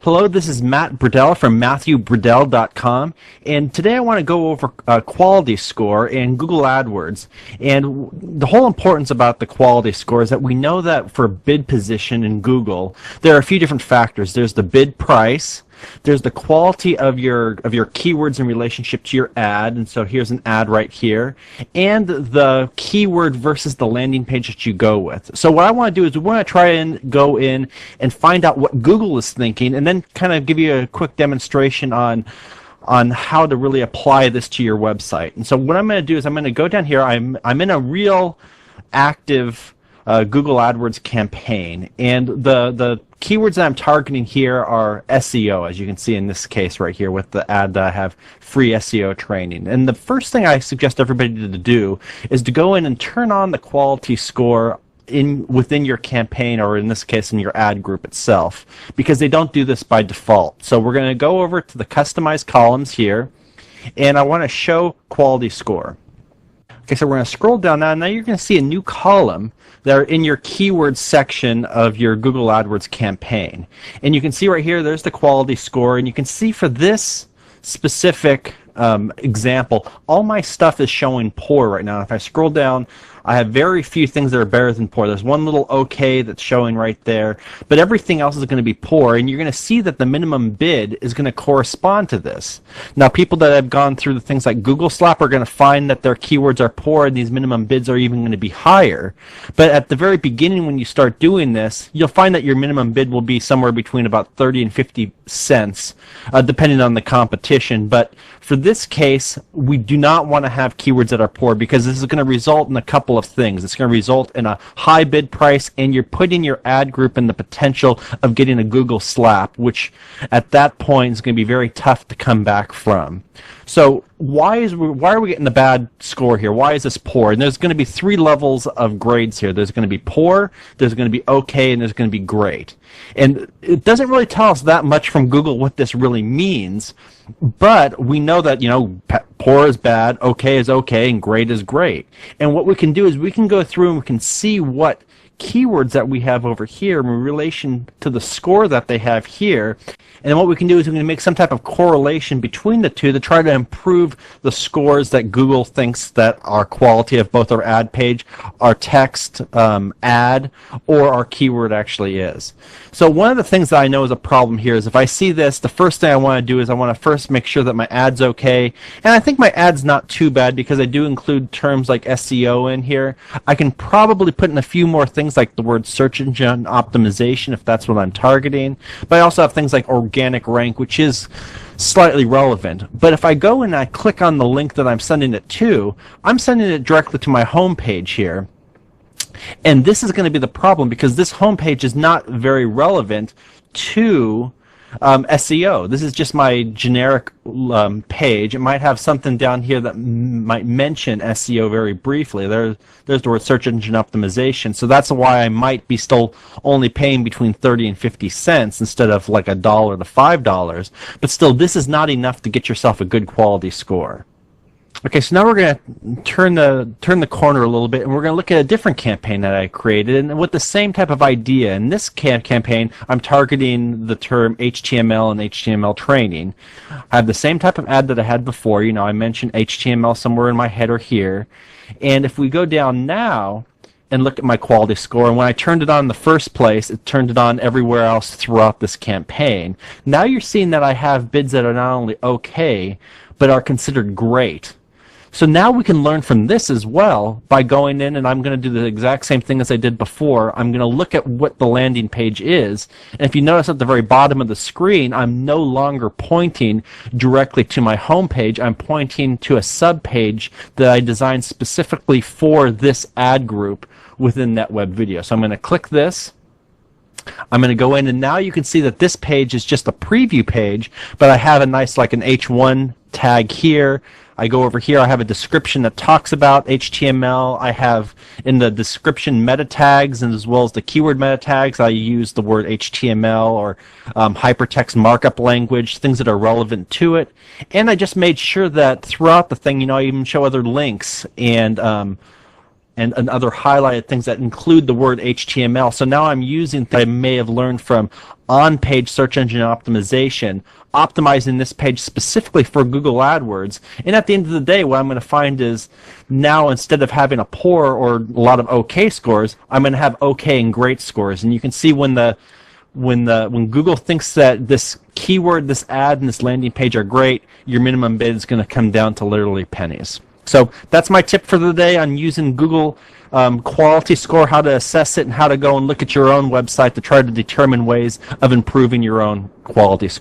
Hello, this is Matt Burdell from MatthewBurdell.com, and today I want to go over quality score in Google AdWords. And the whole importance about the quality score is that we know that for bid position in Google, there are a few different factors. There's the bid price, there's the quality of your keywords in relationship to your ad, and so here's an ad right here, and the keyword versus the landing page that you go with. So what I want to do is we want to try and go in and find out what Google is thinking, and then kind of give you a quick demonstration on how to really apply this to your website. And so what I'm going to do is I'm going to go down here. I'm in a real active Google AdWords campaign, and the keywords that I'm targeting here are SEO, as you can see in this case right here with the ad that I have, free SEO training. And the first thing I suggest everybody to do is to go in and turn on the quality score within your campaign, or in this case in your ad group itself, because they don't do this by default. So we're going to go over to the customized columns here, and I want to show quality score. Okay, so we're going to scroll down now. Now you're going to see a new column there in your keywords section of your Google AdWords campaign. And you can see right here, there's the quality score, and you can see for this specific example, all my stuff is showing poor right now. If I scroll down, I have very few things that are better than poor. There's one little okay that's showing right there, but everything else is going to be poor, and you're going to see that the minimum bid is going to correspond to this. Now, people that have gone through the things like Google Slap are going to find that their keywords are poor and these minimum bids are even going to be higher. But at the very beginning, when you start doing this, you'll find that your minimum bid will be somewhere between about 30 and 50 cents, depending on the competition. But for this case, we do not want to have keywords that are poor, because this is going to result in a couple of things. It's going to result in a high bid price, and you're putting your ad group in the potential of getting a Google slap, which at that point is going to be very tough to come back from. So why are we getting the bad score here? Why is this poor? And there's going to be three levels of grades here. There's going to be poor, there's going to be okay, and there's going to be great. And it doesn't really tell us that much from Google what this really means, but we know that, poor is bad, okay is okay, and great is great. And what we can do is we can go through and we can see what keywords that we have over here in relation to the score that they have here. And what we can do is we can make some type of correlation between the two to try to improve the scores that Google thinks that our quality of both our ad page, our text ad, or our keyword actually is. So one of the things that I know is a problem here is if I see this, the first thing I want to do is I want to first make sure that my ad's okay. And I think my ad's not too bad, because I do include terms like SEO in here. I can probably put in a few more things like the word search engine optimization if that's what I'm targeting. But I also have things like organic rank, which is slightly relevant. But if I go and I click on the link that I'm sending it to, I'm sending it directly to my home page here. And this is going to be the problem, because this home page is not very relevant to SEO. This is just my generic page. It might have something down here that might mention SEO very briefly. There's the word search engine optimization. So that's why I might be still only paying between 30 and 50 cents instead of like $1 to $5. But still, this is not enough to get yourself a good quality score. Okay, so now we're going to turn the corner a little bit, and we're going to look at a different campaign that I created, and with the same type of idea. In this campaign, I'm targeting the term HTML and HTML training. I have the same type of ad that I had before. I mentioned HTML somewhere in my header here. And if we go down now and look at my quality score, and when I turned it on in the first place, it turned it on everywhere else throughout this campaign. Now you're seeing that I have bids that are not only okay, but are considered great. So now we can learn from this as well by going in, and I'm going to do the exact same thing as I did before. I'm going to look at what the landing page is. And if you notice at the very bottom of the screen, I'm no longer pointing directly to my home page. I'm pointing to a sub-page that I designed specifically for this ad group within NetWeb Video. So I'm going to click this. I'm going to go in, and now you can see that this page is just a preview page, but I have a nice like an H1 tag here. I go over here, I have a description that talks about HTML. I have in the description meta tags, and as well as the keyword meta tags, I use the word HTML or hypertext markup language, things that are relevant to it. And I just made sure that throughout the thing, I even show other links and and other highlighted things that include the word HTML. So now I'm using things I may have learned from on-page search engine optimization, optimizing this page specifically for Google AdWords. And at the end of the day, what I'm going to find is now instead of having a poor or a lot of okay scores, I'm going to have okay and great scores. And you can see when Google thinks that this keyword, this ad, and this landing page are great, your minimum bid is going to come down to literally pennies. So that's my tip for the day on using Google Quality Score, how to assess it, and how to go and look at your own website to try to determine ways of improving your own quality score.